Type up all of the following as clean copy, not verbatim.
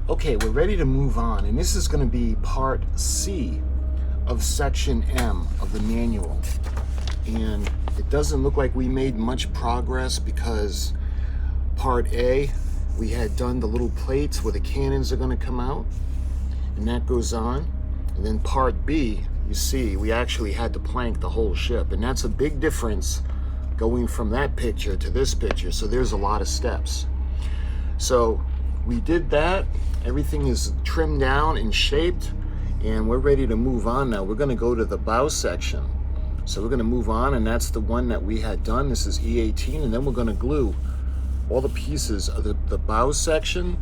Okay, we're ready to move on, and this is going to be part C of section M of the manual. And it doesn't look like we made much progress because part A, we had done the little plates where the cannons are going to come out, and that goes on. And then part B, you see, we actually had to plank the whole ship, and that's a big difference going from that picture to this picture. So there's a lot of steps. So we did that. Everything is trimmed down and shaped, and we're ready to move on now. We're going to go to the bow section. So we're going to move on, and that's the one that we had done. This is E18, and then we're going to glue all the pieces of the bow section.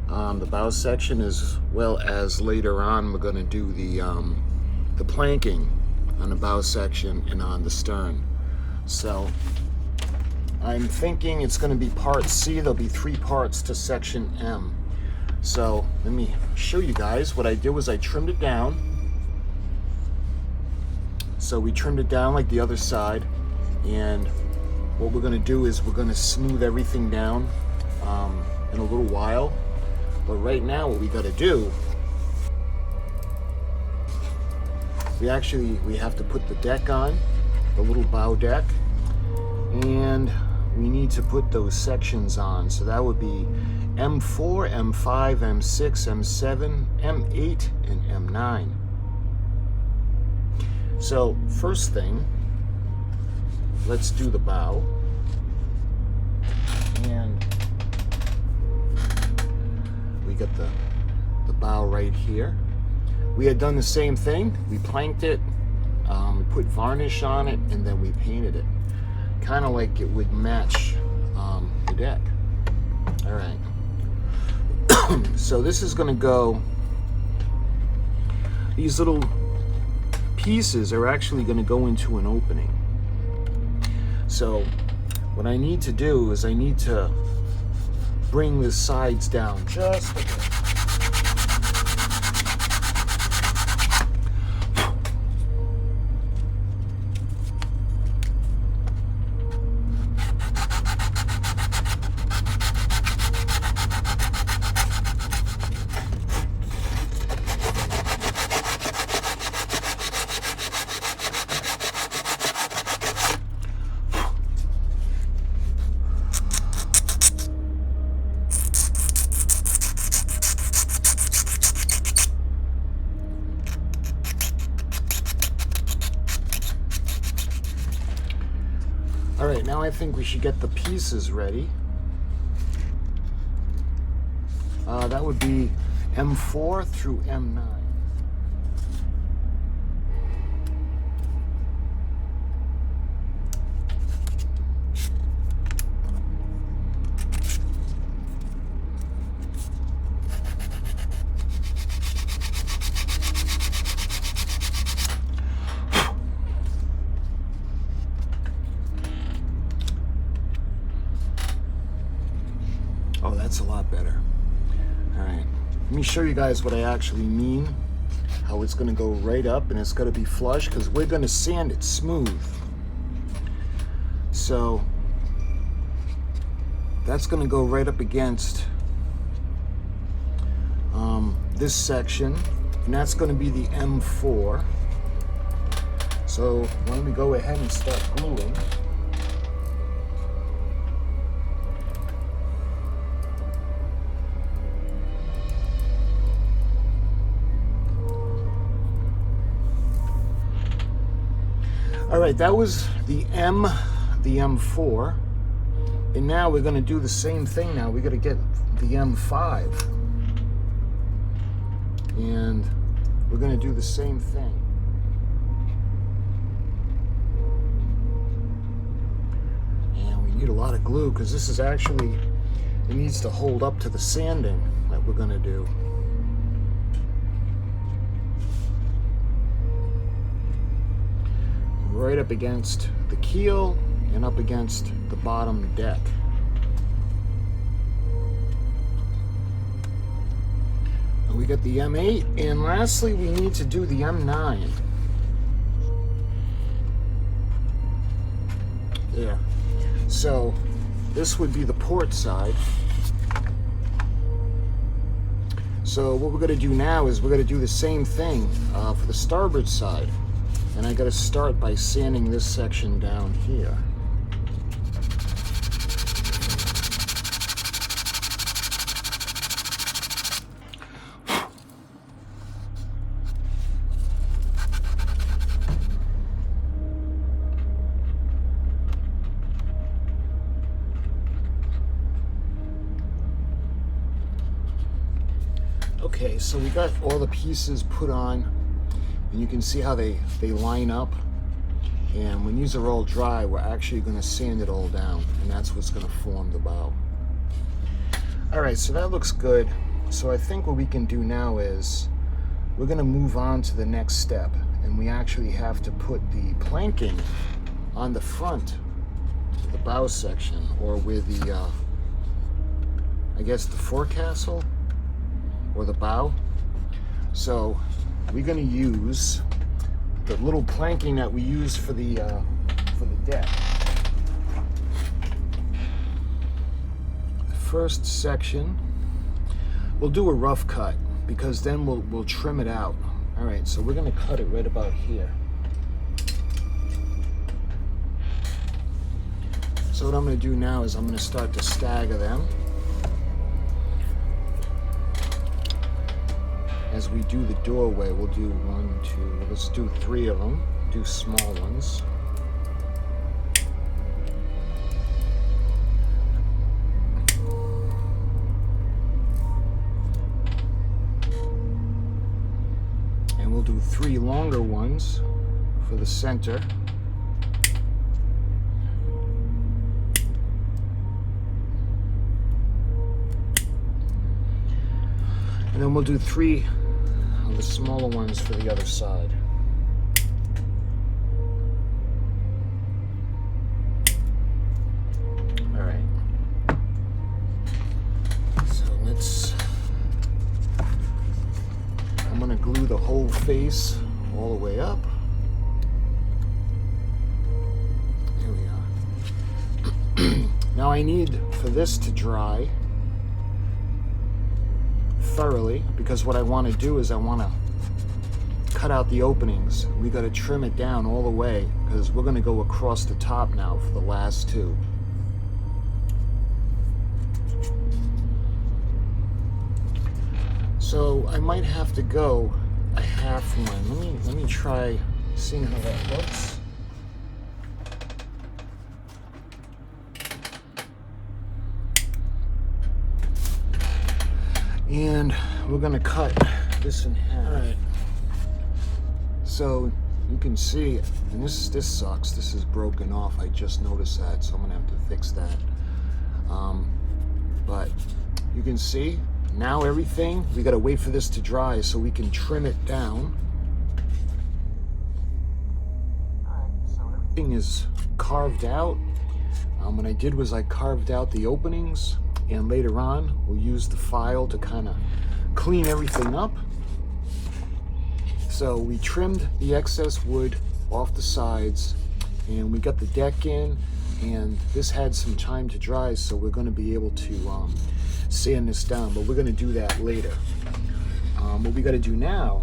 The bow section, as well as later on we're going to do the planking on the bow section and on the stern. So I'm thinking it's going to be part C. There'll be 3 parts to section M. So let me show you guys. What I did was I trimmed it down. So we trimmed it down like the other side, and what we're going to do is we're going to smooth everything down in a little while. But right now what we got to do, we have to put the deck on, the little bow deck, and we need to put those sections on. So that would be M4, M5, M6, M7, M8, and M9. So first thing, let's do the bow. And we got the bow right here. We had done the same thing. We planked it, we put varnish on it, and then we painted it. Kind of like it would match the deck. All right. So this is going to go, these little pieces are actually going to go into an opening. So what I need to do is I need to bring the sides down just a bit. All right, now I think we should get the pieces ready. That would be M4 through M9. Oh, that's a lot better. All right, let me show you guys what I actually mean, how it's going to go right up, and it's going to be flush because we're going to sand it smooth. So that's going to go right up against this section, and that's going to be the M4. So why don't we go ahead and start gluing. All right, that was the M4, and now we're going to do the same thing. Now we got to get the M5, and we're going to do the same thing. And we need a lot of glue because this is actually, it needs to hold up to the sanding that we're going to do. Right up against the keel and up against the bottom deck. And we got the M8, and lastly we need to do the M9. There. So this would be the port side, So what we're going to do now is we're going to do the same thing for the starboard side. And I got to start by sanding this section down here. Okay, so we got all the pieces put on, and you can see how they line up. And when these are all dry, we're actually going to sand it all down, and that's what's going to form the bow. All right, so that looks good. So I think what we can do now is we're going to move on to the next step, and we actually have to put the planking on the front of the bow section, or with the, I guess the forecastle, or the bow. So we're going to use the little planking that we use for the deck. The first section, we'll do a rough cut because then we'll trim it out. All right, so we're going to cut it right about here. So what I'm going to do now is I'm going to start to stagger them. As we do the doorway, we'll do 1, 2, let's do 3 of them, do small ones. And we'll do 3 longer ones for the center. And then we'll do 3 of the smaller ones for the other side. All right. So I'm gonna glue the whole face all the way up. There we are. Now I need for this to dry thoroughly, because what I want to do is I want to cut out the openings. We got to trim it down all the way because we're going to go across the top now for the last 2. So I might have to go a half one. Let me try seeing how that looks. And we're gonna cut this in half. All right. So you can see, and this sucks. This is broken off. I just noticed that, so I'm gonna have to fix that. But you can see now everything. We gotta wait for this to dry so we can trim it down. All right. So everything is carved out. What I did was I carved out the openings. And later on, we'll use the file to kind of clean everything up. So we trimmed the excess wood off the sides, and we got the deck in, and this had some time to dry, so we're going to be able to sand this down, but we're going to do that later. What we got to do now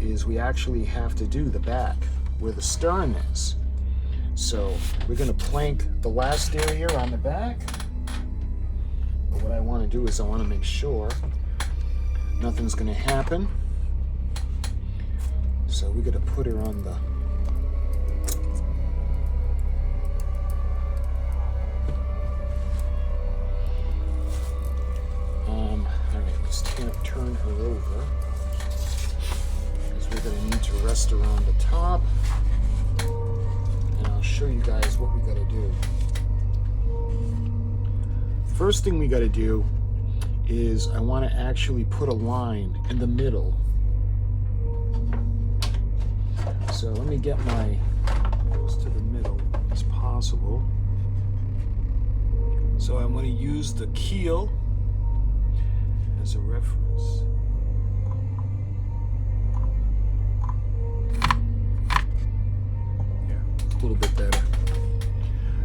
is we actually have to do the back where the stern is. So we're going to plank the last area on the back. What I want to do is I want to make sure nothing's going to happen. So we got to put her on the all right, let's turn her over because we're going to need to rest her on the top, and I'll show you guys what we got to do. First thing we got to do is I want to actually put a line in the middle. So let me get my close to the middle as possible. So I'm going to use the keel as a reference. Yeah, a little bit better.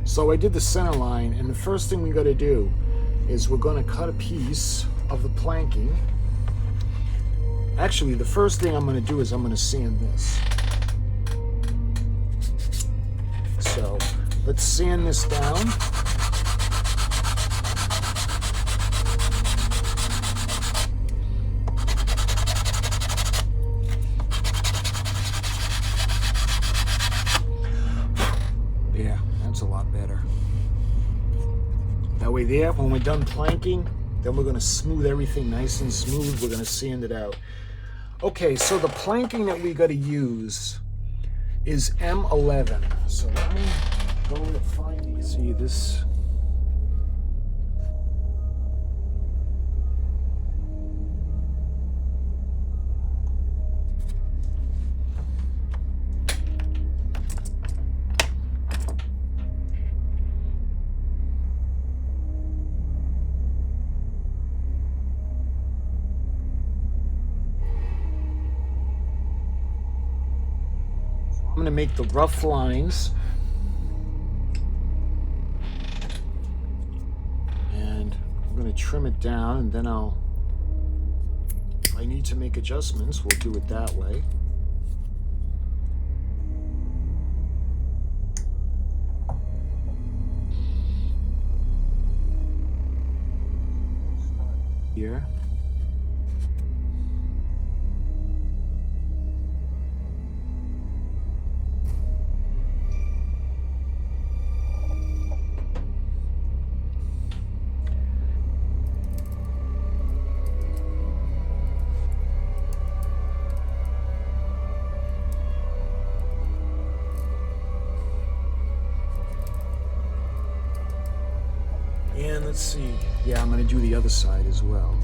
So I did the center line, and the first thing we got to do is we're going to cut a piece of the planking, Actually, the first thing I'm going to do is I'm going to sand this. So let's sand this down. Yeah, that's a lot better. That way there, when we're done planking, then we're going to smooth everything nice and smooth. We're going to sand it out. Okay, so the planking that we got to use is M11. So let me go and find these. See this? I'm going to make the rough lines, and I'm going to trim it down, and then if I need to make adjustments, we'll do it that way. Here. And let's see. Yeah, I'm going to do the other side as well.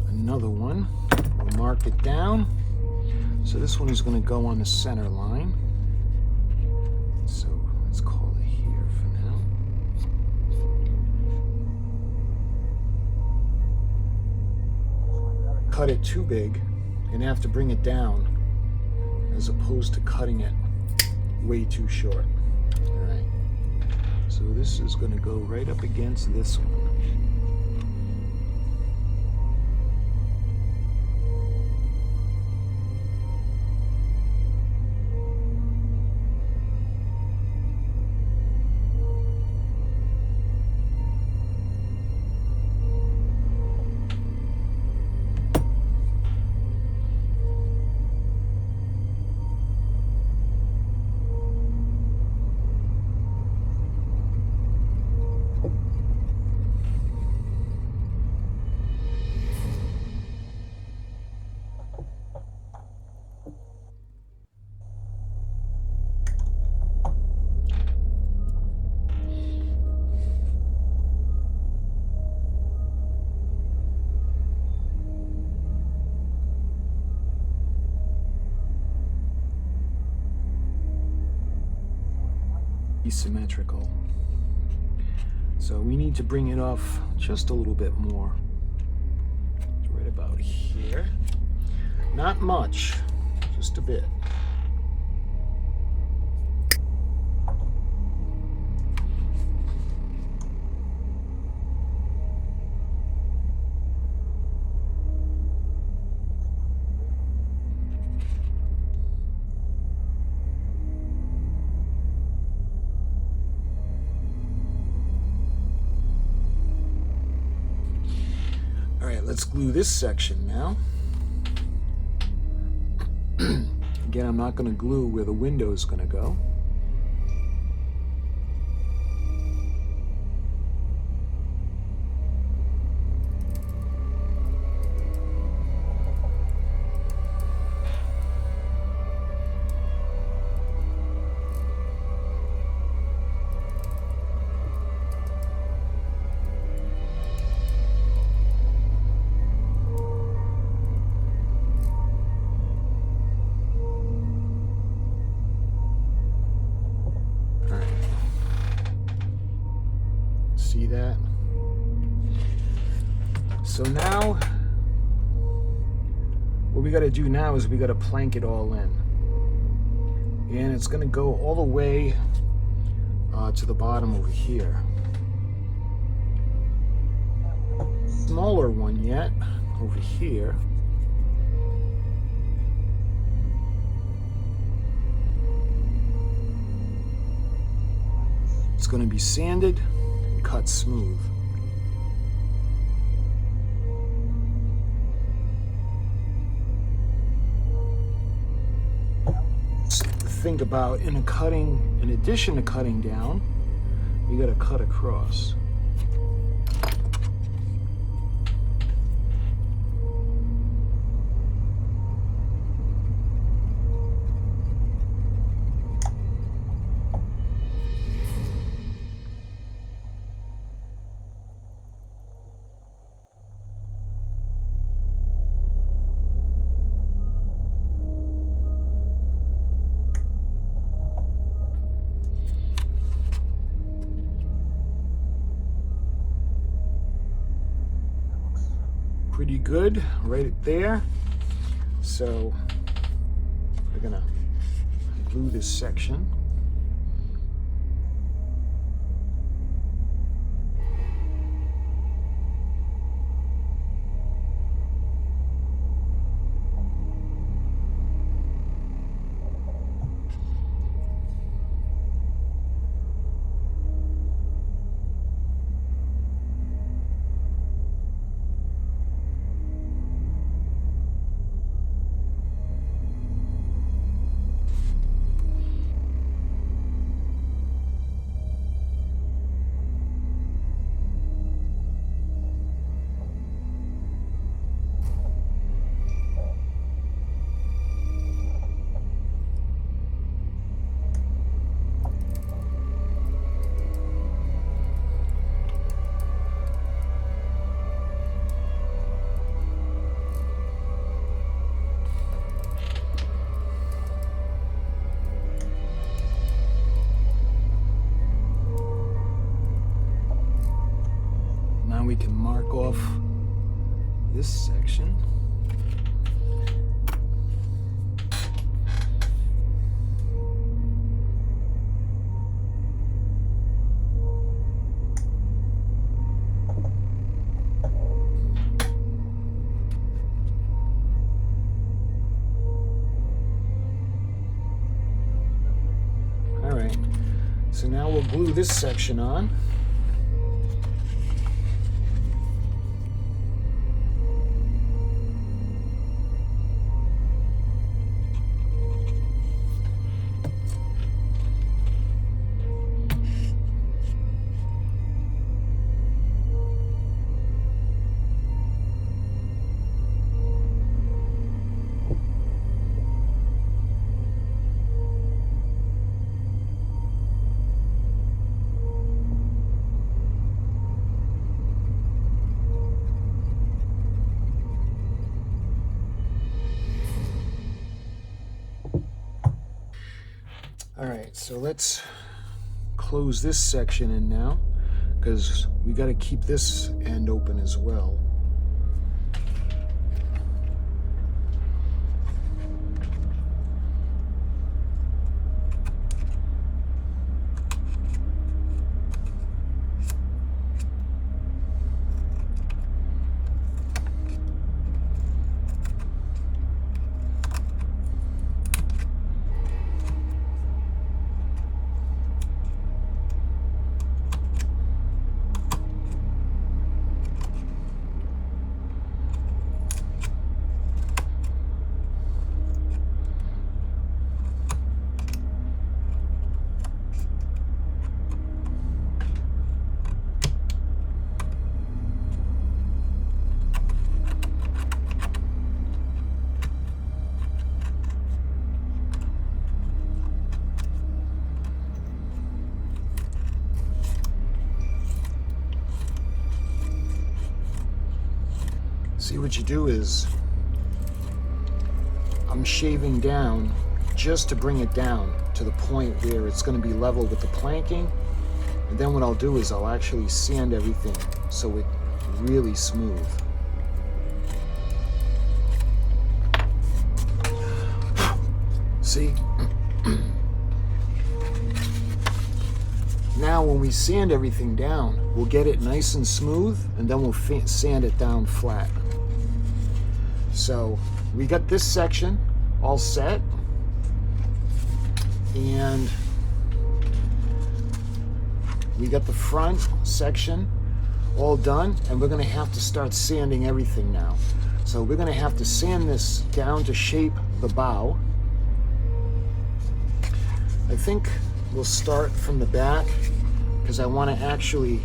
Another one. We'll mark it down. So this one is going to go on the center line. So let's call it here for now. Cut it too big and have to bring it down as opposed to cutting it way too short. All right. So this is going to go right up against this one. Symmetrical. So we need to bring it off just a little bit more. It's right about here. Not much, just a bit. Let's glue this section now. Again, I'm not going to glue where the window is going to go. See that? So now what we got to do now is we got to plank it all in, and it's going to go all the way to the bottom over here. Smaller one yet over here. It's going to be sanded and cut smooth. Think about in addition to cutting down, you got to cut across. Pretty good right there. So we're gonna glue this section. We can mark off this section. All right, so now we'll glue this section on. All right, so let's close this section in now, because we got to keep this end open as well. See, what you do is, I'm shaving down just to bring it down to the point where it's going to be level with the planking. And then what I'll do is I'll actually sand everything so it's really smooth. See? Now when we sand everything down, we'll get it nice and smooth, and then we'll sand it down flat. So we got this section all set, and we got the front section all done, and we're going to have to start sanding everything now. So we're going to have to sand this down to shape the bow. I think we'll start from the back, because I want to actually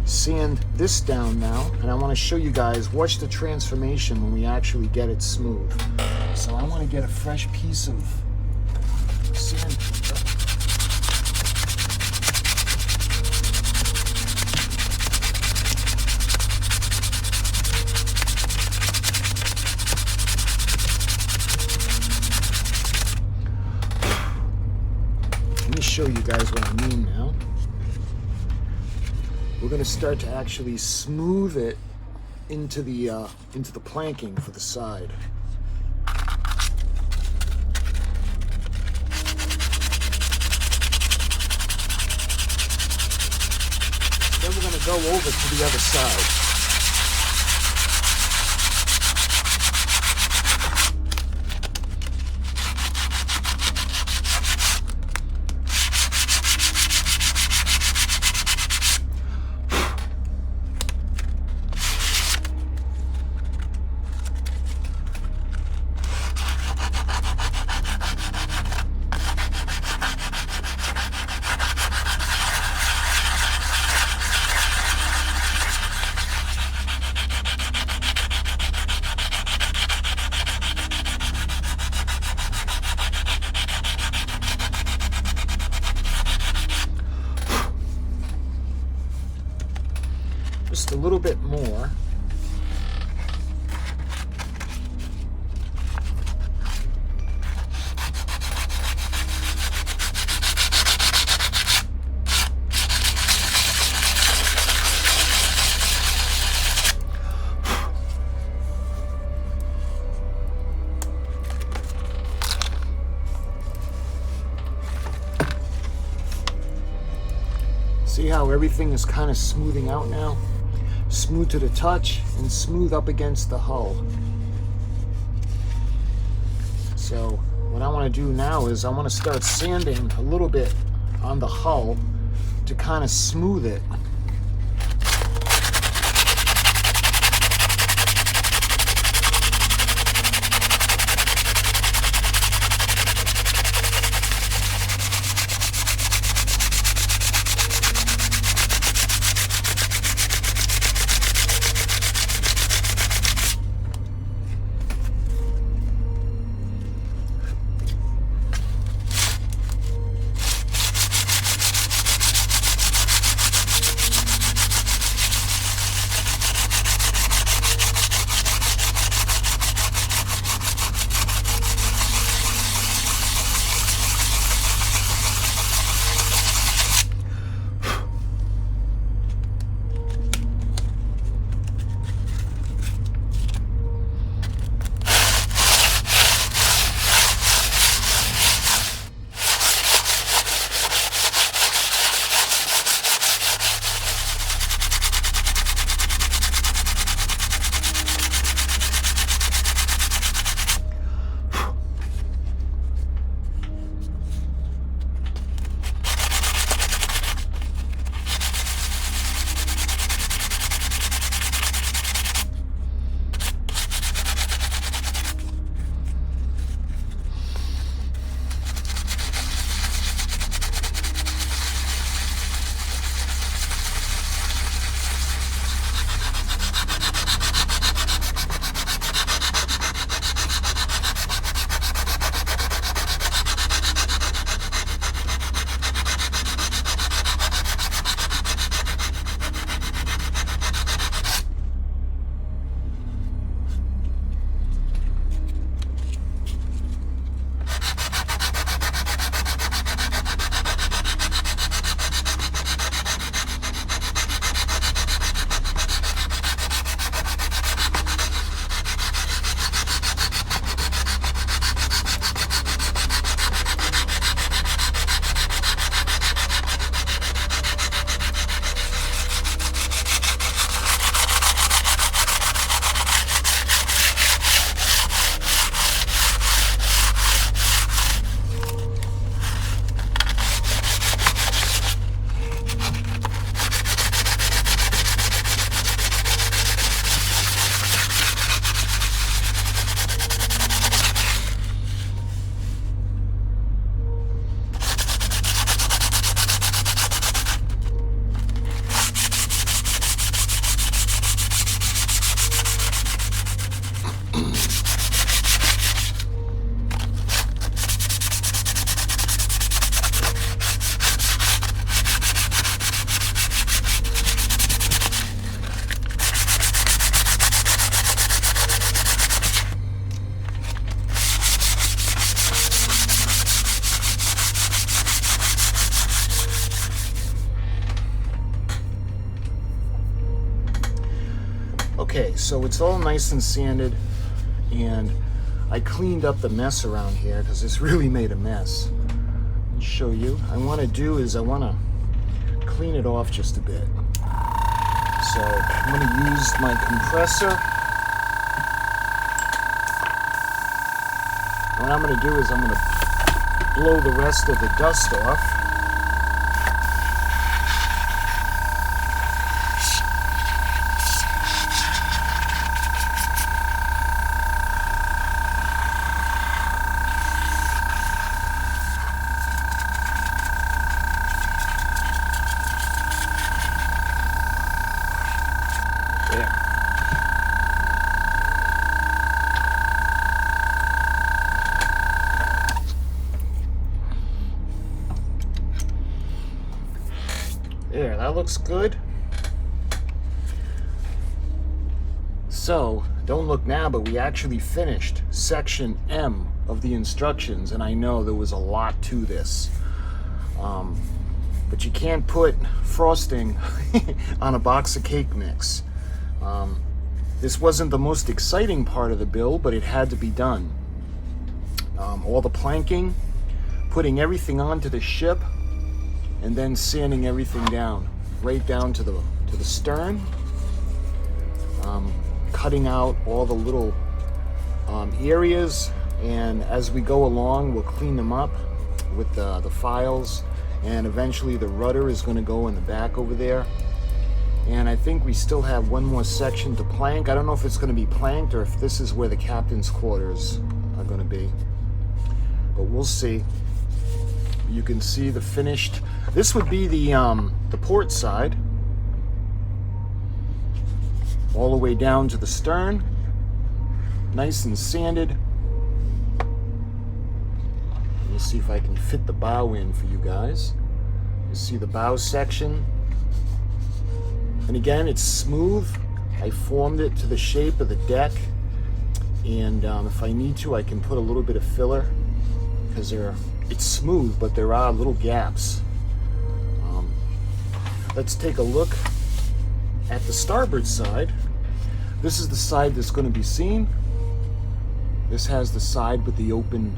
sand this down now, and I want to show you guys, watch the transformation when we actually get it smooth. So I want to get a fresh piece of sandpaper. Let me show you guys what I mean now. We're going to start to actually smooth it into the planking for the side. Then we're going to go over to the other side. Just a little bit more. See how everything is kind of smoothing out now? Smooth to the touch and smooth up against the hull. So what I want to do now is I want to start sanding a little bit on the hull to kind of smooth it. Okay, so it's all nice and sanded, and I cleaned up the mess around here because this really made a mess. Let me show you. I want to clean it off just a bit. So I'm going to use my compressor. What I'm going to do is I'm going to blow the rest of the dust off. There, that looks good. So, don't look now, but we actually finished section M of the instructions, and I know there was a lot to this. But you can't put frosting on a box of cake mix. This wasn't the most exciting part of the build, but it had to be done. All the planking, putting everything onto the ship, and then sanding everything down, right down to the stern, cutting out all the little areas, and as we go along, we'll clean them up with the files, and eventually the rudder is going to go in the back over there. And I think we still have one more section to plank. I don't know if it's going to be planked or if this is where the captain's quarters are going to be, but we'll see. You can see the finished. This would be the port side, all the way down to the stern, nice and sanded. Let me see if I can fit the bow in for you guys. You see the bow section, and again, it's smooth. I formed it to the shape of the deck, and if I need to, I can put a little bit of filler because it's smooth, but there are little gaps. Let's take a look at the starboard side. This is the side that's going to be seen. This has the side with the open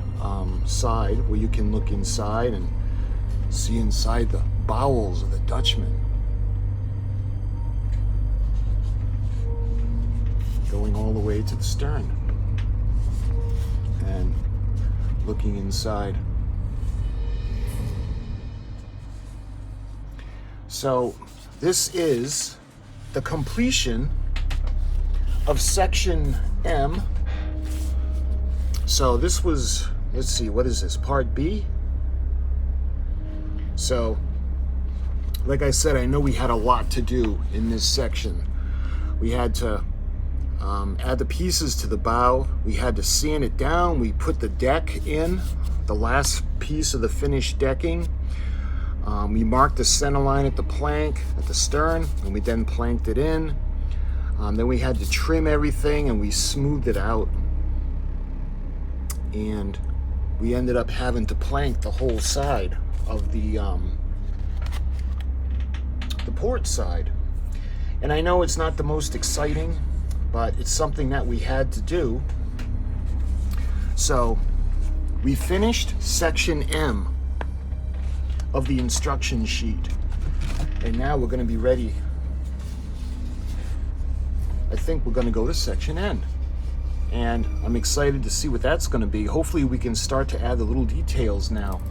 side where you can look inside and see inside the bowels of the Dutchman. Going all the way to the stern and looking inside. So this is the completion of section M. So this was, let's see, what is this, part B? So, like I said, I know we had a lot to do in this section. We had to add the pieces to the bow. We had to sand it down. We put the deck in, the last piece of the finished decking. We marked the center line at the plank at the stern, and we then planked it in. Then we had to trim everything, and we smoothed it out. And we ended up having to plank the whole side of the port side. And I know it's not the most exciting, but it's something that we had to do. So we finished section M of the instruction sheet, and now we're going to be ready. I think we're going to go to section N, and I'm excited to see what that's going to be. Hopefully we can start to add the little details now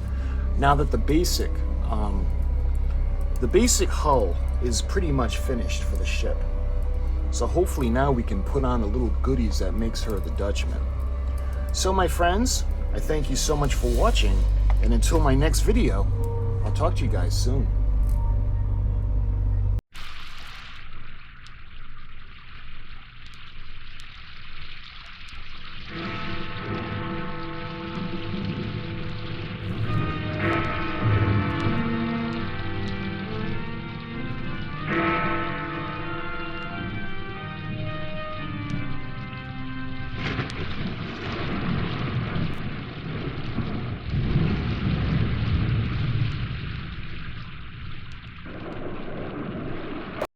that the basic hull is pretty much finished for the ship. So hopefully now we can put on the little goodies that makes her the Dutchman. So my friends, I thank you so much for watching, and until my next video, I'll talk to you guys soon.